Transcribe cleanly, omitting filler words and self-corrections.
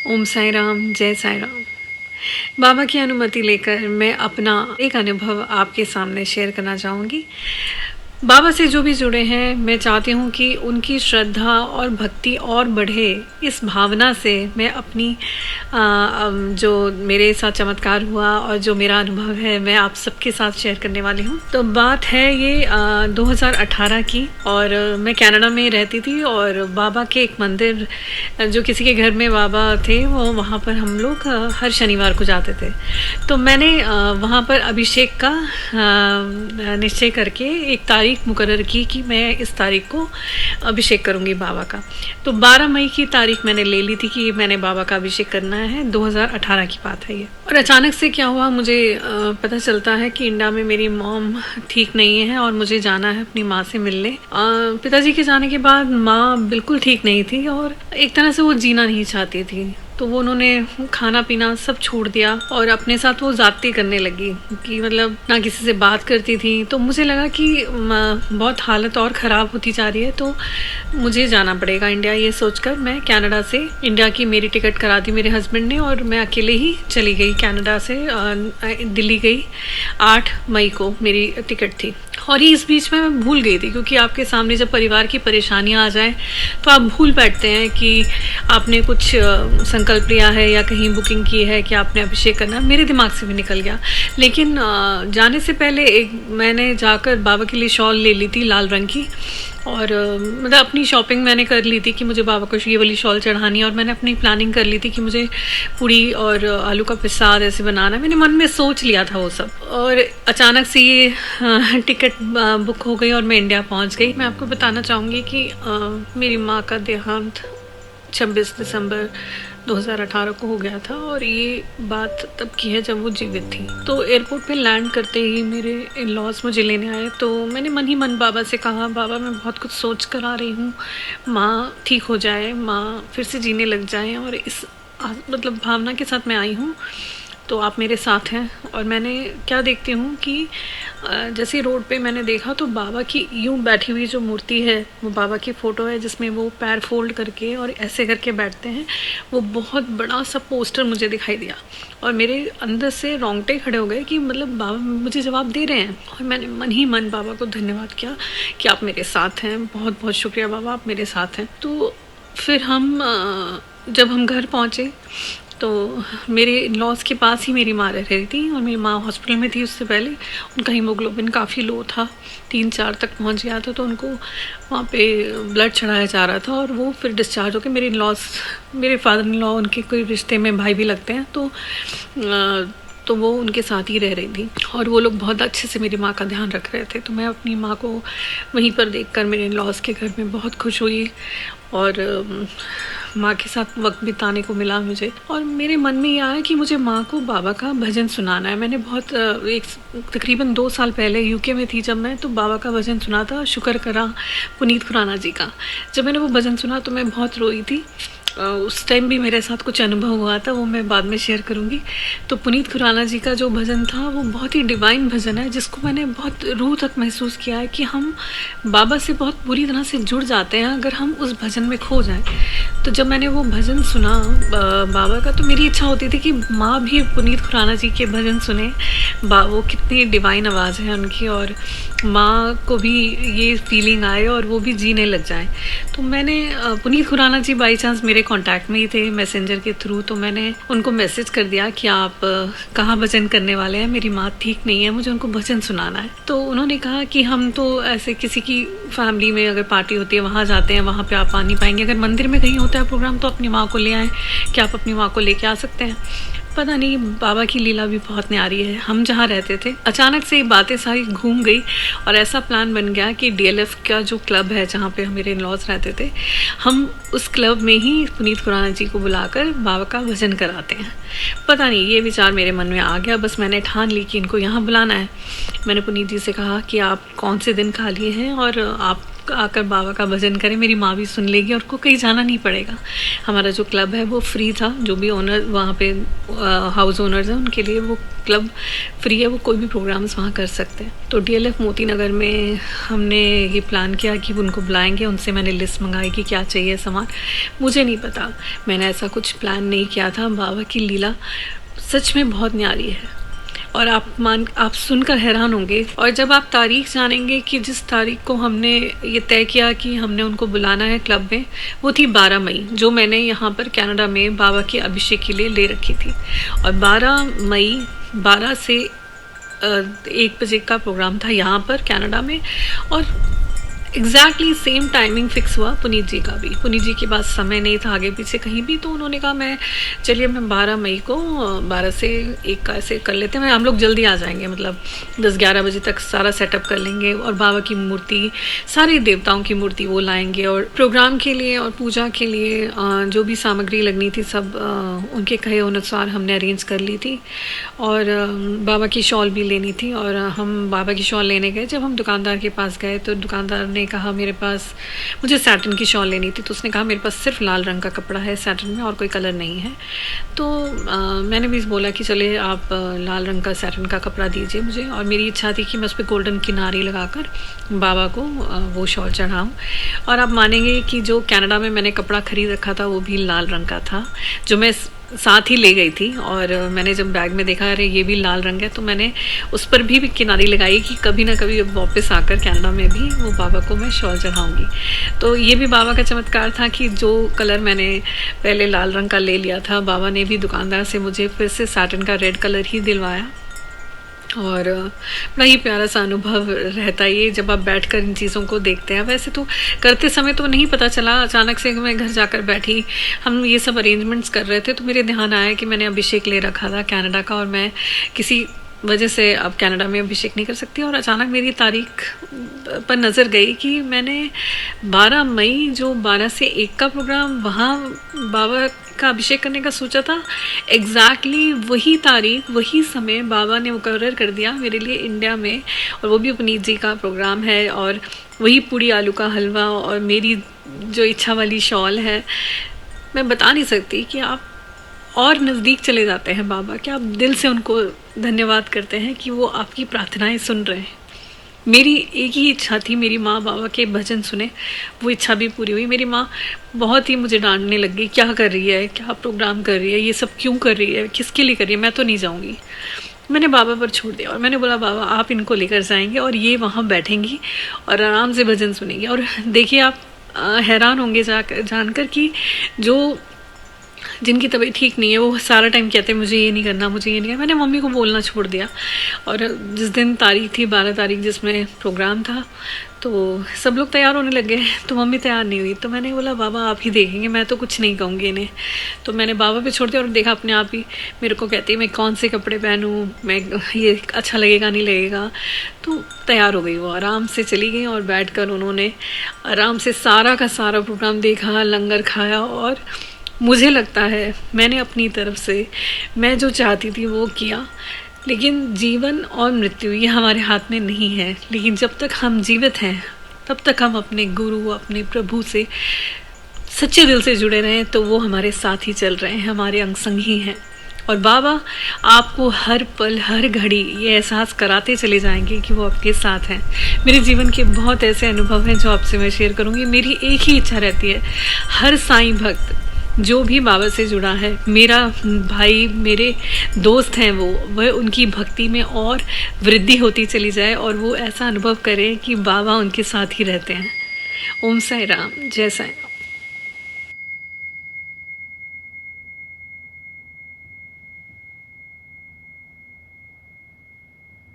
ओम साई राम, जय साई राम। बाबा की अनुमति लेकर मैं अपना एक अनुभव आपके सामने शेयर करना चाहूँगी। बाबा से जो भी जुड़े हैं, मैं चाहती हूँ कि उनकी श्रद्धा और भक्ति और बढ़े। इस भावना से मैं अपनी जो मेरे साथ चमत्कार हुआ और जो मेरा अनुभव है, मैं आप सबके साथ शेयर करने वाली हूँ। तो बात है ये 2018 की, और मैं कनाडा में रहती थी, और बाबा के एक मंदिर, जो किसी के घर में बाबा थे, वो वहाँ पर हम लोग हर शनिवार को जाते थे। तो मैंने वहाँ पर अभिषेक का निश्चय करके एक तारीख मुकर्रर की कि मैं इस तारीख को अभिषेक करूँगी बाबा का। तो 12 मई की तारीख मैंने ले ली थी कि मैंने बाबा का अभिषेक करना है। 2018 की बात है ये। और अचानक से क्या हुआ, मुझे पता चलता है कि इंडिया में मेरी मॉम ठीक नहीं है और मुझे जाना है अपनी माँ से मिलने। पिताजी के जाने के बाद माँ बिल्कुल ठीक नहीं थी और एक तरह से वो जीना नहीं चाहती थी। तो वो उन्होंने खाना पीना सब छोड़ दिया और अपने साथ वो ज़्यादती करने लगी कि मतलब ना किसी से बात करती थी। तो मुझे लगा कि बहुत हालत और ख़राब होती जा रही है, तो मुझे जाना पड़ेगा इंडिया। ये सोचकर मैं कनाडा से इंडिया की मेरी टिकट करा दी मेरे हस्बैंड ने, और मैं अकेले ही चली गई कनाडा से दिल्ली गई। 8 मई को मेरी टिकट थी। और इस बीच में मैं भूल गई थी, क्योंकि आपके सामने जब परिवार की परेशानियां आ जाएं तो आप भूल बैठते हैं कि आपने कुछ संकल्प लिया है या कहीं बुकिंग की है कि आपने अभिषेक करना। मेरे दिमाग से भी निकल गया। लेकिन जाने से पहले मैंने जाकर बाबा के लिए शॉल ले ली थी लाल रंग की, और मतलब अपनी शॉपिंग मैंने कर ली थी कि मुझे बाबा को ये वाली शॉल चढ़ानी है। और मैंने अपनी प्लानिंग कर ली थी कि मुझे पूड़ी और आलू का प्रसाद ऐसे बनाना है। मैंने मन में सोच लिया था वो सब, और अचानक से ये टिकट बुक हो गई और मैं इंडिया पहुंच गई। मैं आपको बताना चाहूँगी कि मेरी माँ का देहांत 26 दिसंबर 2018 को हो गया था, और ये बात तब की है जब वो जीवित थी। तो एयरपोर्ट पे लैंड करते ही मेरे इन लॉज मुझे लेने आए। तो मैंने मन ही मन बाबा से कहा, बाबा मैं बहुत कुछ सोच कर आ रही हूँ, माँ ठीक हो जाए, माँ फिर से जीने लग जाए, और इस मतलब भावना के साथ मैं आई हूँ, तो आप मेरे साथ हैं। और मैंने क्या देखती हूँ कि जैसे रोड पे मैंने देखा तो बाबा की यूं बैठी हुई जो मूर्ति है, वो बाबा की फ़ोटो है जिसमें वो पैर फोल्ड करके और ऐसे करके बैठते हैं। वो बहुत बड़ा सा पोस्टर मुझे दिखाई दिया, और मेरे अंदर से रोंगटे खड़े हो गए कि मतलब बाबा मुझे जवाब दे रहे हैं। और मैंने मन ही मन बाबा को धन्यवाद किया कि आप मेरे साथ हैं, बहुत बहुत शुक्रिया बाबा, आप मेरे साथ हैं। तो फिर जब हम घर पहुँचे तो मेरे लॉस के पास ही मेरी माँ रह रही थी, और मेरी माँ हॉस्पिटल में थी उससे पहले। उनका हीमोग्लोबिन काफ़ी लो था, 3-4 तक पहुंच गया था, तो उनको वहाँ पे ब्लड चढ़ाया जा रहा था। और वो फिर डिस्चार्ज होकर मेरे फादर इन लॉ, उनके कोई रिश्ते में भाई भी लगते हैं, तो वो उनके साथ ही रह रही थी, और वो लोग बहुत अच्छे से मेरी माँ का ध्यान रख रहे थे। तो मैं अपनी माँ को वहीं पर देखकर मेरे लॉस के घर में बहुत खुश हुई, और माँ के साथ वक्त बिताने को मिला मुझे। और मेरे मन में ये आया कि मुझे माँ को बाबा का भजन सुनाना है। मैंने तकरीबन 2 साल पहले यूके में थी जब मैं, तो बाबा का भजन सुना था, शुक्र करा पुनीत खुराना जी का। जब मैंने वो भजन सुना तो मैं बहुत रोई थी। उस टाइम भी मेरे साथ कुछ अनुभव हुआ था, वो मैं बाद में शेयर करूँगी। तो पुनीत खुराना जी का जो भजन था वो बहुत ही डिवाइन भजन है, जिसको मैंने बहुत रूह तक महसूस किया है कि हम बाबा से बहुत बुरी तरह से जुड़ जाते हैं अगर हम उस भजन में खो जाएं। तो जब मैंने वो भजन सुना बाबा का, तो मेरी इच्छा होती थी कि माँ भी पुनीत खुराना जी के भजन सुने। वो कितनी डिवाइन आवाज़ है उनकी, और माँ को भी ये फीलिंग आए और वो भी जीने लग जाए। तो मैंने पुनीत खुराना जी बाई चांस मेरे कांटेक्ट में ही थे मैसेंजर के थ्रू, तो मैंने उनको मैसेज कर दिया कि आप कहाँ भजन करने वाले हैं, मेरी माँ ठीक नहीं है, मुझे उनको भजन सुनाना है। तो उन्होंने कहा कि हम तो ऐसे किसी की फैमिली में अगर पार्टी होती है वहाँ जाते हैं, वहाँ पे आप आ नहीं पाएंगे। अगर मंदिर में कहीं होता है प्रोग्राम तो अपनी माँ को ले आएँ, क्या आप अपनी माँ को लेके आ सकते हैं। पता नहीं, बाबा की लीला भी बहुत न्यारी है। हम जहाँ रहते थे, अचानक से ये बातें सारी घूम गई, और ऐसा प्लान बन गया कि DLF का जो क्लब है जहाँ पे मेरे इन-लॉज रहते थे, हम उस क्लब में ही पुनीत खुराना जी को बुलाकर बाबा का भजन कराते हैं। पता नहीं, ये विचार मेरे मन में आ गया। बस मैंने ठान ली कि इनको यहाँ बुलाना है। मैंने पुनीत जी से कहा कि आप कौन से दिन खाली हैं और आप आकर बाबा का भजन करें, मेरी माँ भी सुन लेगी और को कहीं जाना नहीं पड़ेगा। हमारा जो क्लब है वो फ्री था, जो भी ओनर वहाँ पे हाउस ओनर्स हैं उनके लिए वो क्लब फ्री है, वो कोई भी प्रोग्राम्स वहाँ कर सकते हैं। तो DLF मोती नगर में हमने ये प्लान किया कि उनको बुलाएंगे, उनसे मैंने लिस्ट मंगाई कि क्या चाहिए सामान। मुझे नहीं पता, मैंने ऐसा कुछ प्लान नहीं किया था। बाबा की लीला सच में बहुत न्यारी है और आप सुनकर हैरान होंगे। और जब आप तारीख जानेंगे कि जिस तारीख को हमने ये तय किया कि हमने उनको बुलाना है क्लब में, वो थी 12 मई, जो मैंने यहाँ पर कनाडा में बाबा के अभिषेक के लिए ले रखी थी। और 12 मई 12 से 1 बजे का प्रोग्राम था यहाँ पर कनाडा में, और एग्जैक्टली सेम टाइमिंग फिक्स हुआ पुनीत जी का भी। पुनीत जी के पास समय नहीं था आगे पीछे कहीं भी, तो उन्होंने कहा मैं 12 मई को 12 से 1 का ऐसे कर लेते हैं, हम लोग जल्दी आ जाएंगे, मतलब 10-11 बजे तक सारा सेटअप कर लेंगे और बाबा की मूर्ति, सारे देवताओं की मूर्ति वो लाएंगे और प्रोग्राम के लिए और पूजा के लिए जो भी सामग्री लगनी थी सब उनके कहे अनुसार हमने अरेंज कर ली थी। और बाबा की शॉल भी लेनी थी और हम बाबा की शॉल लेने गए। जब हम दुकानदार के पास गए तो दुकानदार ने कहा मुझे सैटिन की शॉल लेनी थी, तो उसने कहा मेरे पास सिर्फ लाल रंग का कपड़ा है सैटिन में और कोई कलर नहीं है। तो मैंने भी बोला कि चले आप लाल रंग का सैटिन का कपड़ा दीजिए मुझे, और मेरी इच्छा थी कि मैं उस पर गोल्डन किनारी लगाकर बाबा को वो शॉल चढ़ाऊँ। और आप मानेंगे कि जो कनाडा में मैंने कपड़ा खरीद रखा था वो भी लाल रंग का था, जो मैं साथ ही ले गई थी। और मैंने जब बैग में देखा अरे ये भी लाल रंग है, तो मैंने उस पर भी किनारी लगाई कि कभी ना कभी वापस आकर कनाडा में भी वो बाबा को मैं शॉल चढ़ाऊँगी। तो ये भी बाबा का चमत्कार था कि जो कलर मैंने पहले लाल रंग का ले लिया था, बाबा ने भी दुकानदार से मुझे फिर से सैटिन का रेड कलर ही दिलवाया। और बड़ा ही प्यारा सा अनुभव रहता है ये जब आप बैठकर इन चीज़ों को देखते हैं। वैसे तो करते समय तो नहीं पता चला, अचानक से मैं घर जाकर बैठी, हम ये सब अरेंजमेंट्स कर रहे थे, तो मेरे ध्यान आया कि मैंने अभिषेक ले रखा था कनाडा का और मैं किसी वजह से अब कनाडा में अभिषेक नहीं कर सकती। और अचानक मेरी तारीख पर नज़र गई कि मैंने 12 मई जो 12 से 1 का प्रोग्राम वहाँ बाबा का अभिषेक करने का सोचा था, एग्जैक्टली वही तारीख वही समय बाबा ने मुकर्रर कर दिया मेरे लिए इंडिया में, और वो भी पुनीत जी का प्रोग्राम है और वही पूड़ी आलू का हलवा और मेरी जो इच्छा वाली शॉल है। मैं बता नहीं सकती कि आप और नज़दीक चले जाते हैं बाबा के, आप दिल से उनको धन्यवाद करते हैं कि वो आपकी प्रार्थनाएं सुन रहे हैं। मेरी एक ही इच्छा थी, मेरी माँ बाबा के भजन सुने, वो इच्छा भी पूरी हुई। मेरी माँ बहुत ही मुझे डांटने लग गई, क्या कर रही है, क्या प्रोग्राम कर रही है, ये सब क्यों कर रही है, किसके लिए कर रही है, मैं तो नहीं जाऊँगी। मैंने बाबा पर छोड़ दिया और मैंने बोला बाबा आप इनको लेकर जाएंगे और ये वहाँ बैठेंगी और आराम से भजन सुनेंगी। और देखिए आप हैरान होंगे जानकर कि जो जिनकी तबीयत ठीक नहीं है वो सारा टाइम कहते हैं मुझे ये नहीं करना, मुझे ये नहीं करना। मैंने मम्मी को बोलना छोड़ दिया। और जिस दिन तारीख थी 12 तारीख जिसमें प्रोग्राम था, तो सब लोग तैयार होने लगे, तो मम्मी तैयार नहीं हुई। तो मैंने बोला बाबा आप ही देखेंगे, मैं तो कुछ नहीं कहूँगी इन्हें। तो मैंने बाबा पे छोड़ दिया और देखा अपने आप ही मेरे को कहती है मैं कौन से कपड़े पहनूँ, मैं ये अच्छा लगेगा नहीं लगेगा। तो तैयार हो गई, वो आराम से चली गई और बैठकर उन्होंने आराम से सारा का सारा प्रोग्राम देखा, लंगर खाया। और मुझे लगता है मैंने अपनी तरफ से मैं जो चाहती थी वो किया। लेकिन जीवन और मृत्यु ये हमारे हाथ में नहीं है, लेकिन जब तक हम जीवित हैं तब तक हम अपने गुरु, अपने प्रभु से सच्चे दिल से जुड़े रहें, तो वो हमारे साथ ही चल रहे हैं, हमारे अंग संग ही हैं। और बाबा आपको हर पल हर घड़ी ये एहसास कराते चले जाएंगे कि वो आपके साथ हैं। मेरे जीवन के बहुत ऐसे अनुभव हैं जो आपसे मैं शेयर करूँगी। मेरी एक ही इच्छा रहती है, हर साईं भक्त जो भी बाबा से जुड़ा है, मेरा भाई, मेरे दोस्त हैं, वह उनकी भक्ति में और वृद्धि होती चली जाए और वो ऐसा अनुभव करें कि बाबा उनके साथ ही रहते हैं। ओम साई राम, जय साई।